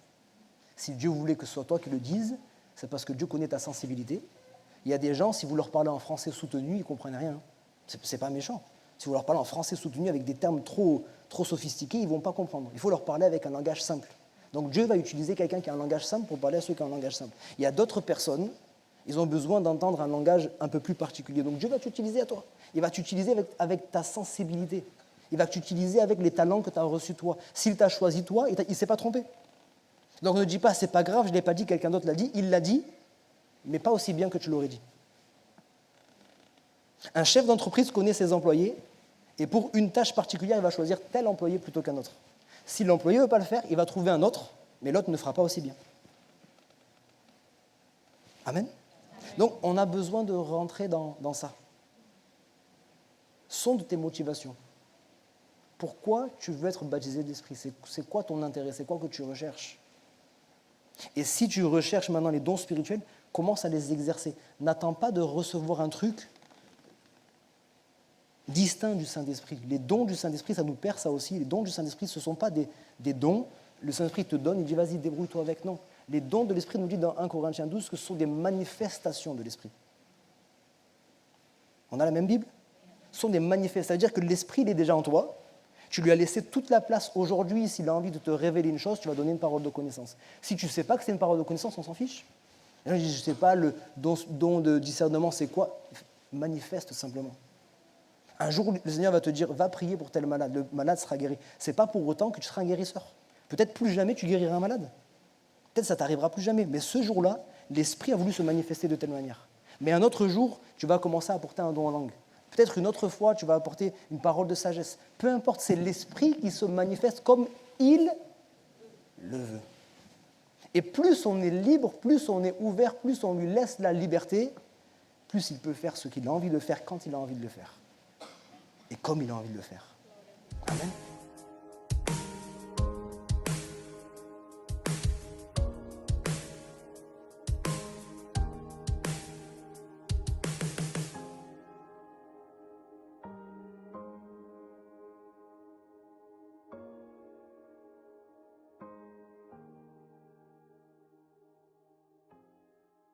Si Dieu voulait que ce soit toi qui le dise, c'est parce que Dieu connaît ta sensibilité. Il y a des gens, si vous leur parlez en français soutenu, ils ne comprennent rien. C'est pas méchant. Si vous leur parlez en français soutenu avec des termes trop sophistiqués, ils ne vont pas comprendre. Il faut leur parler avec un langage simple. Donc Dieu va utiliser quelqu'un qui a un langage simple pour parler à ceux qui ont un langage simple. Il y a d'autres personnes, ils ont besoin d'entendre un langage un peu plus particulier. Donc Dieu va t'utiliser à toi. Il va t'utiliser avec ta sensibilité. Il va t'utiliser avec les talents que tu as reçus toi. S'il t'a choisi toi, il ne s'est pas trompé. Donc ne dis pas, c'est pas grave, je ne l'ai pas dit, quelqu'un d'autre l'a dit. Il l'a dit, mais pas aussi bien que tu l'aurais dit. Un chef d'entreprise connaît ses employés et pour une tâche particulière, il va choisir tel employé plutôt qu'un autre. Si l'employé ne veut pas le faire, il va trouver un autre, mais l'autre ne fera pas aussi bien. Amen. Donc, on a besoin de rentrer dans ça. Sonde tes motivations. Pourquoi tu veux être baptisé de l'Esprit? C'est quoi ton intérêt? C'est quoi que tu recherches? Et si tu recherches maintenant les dons spirituels, commence à les exercer. N'attends pas de recevoir un truc distinct du Saint-Esprit. Les dons du Saint-Esprit, ça nous perd ça aussi. Les dons du Saint-Esprit, ce ne sont pas des dons. Le Saint-Esprit te donne, il dit vas-y, débrouille-toi avec. Non. Les dons de l'Esprit nous dit dans 1 Corinthiens 12 que ce sont des manifestations de l'Esprit. On a la même Bible? Ce sont des manifestations. C'est-à-dire que l'Esprit, il est déjà en toi. Tu lui as laissé toute la place aujourd'hui. S'il a envie de te révéler une chose, tu vas donner une parole de connaissance. Si tu ne sais pas que c'est une parole de connaissance, on s'en fiche. Je ne sais pas, le don de discernement, c'est quoi? Manifeste simplement. Un jour, le Seigneur va te dire, va prier pour tel malade. Le malade sera guéri. Ce n'est pas pour autant que tu seras un guérisseur. Peut-être plus jamais tu guériras un malade. Peut-être ça ne t'arrivera plus jamais. Mais ce jour-là, l'Esprit a voulu se manifester de telle manière. Mais un autre jour, tu vas commencer à apporter un don en langue. Peut-être une autre fois, tu vas apporter une parole de sagesse. Peu importe, c'est l'Esprit qui se manifeste comme il le veut. Et plus on est libre, plus on est ouvert, plus on lui laisse la liberté, plus il peut faire ce qu'il a envie de faire quand il a envie de le faire. Et comme il a envie de le faire.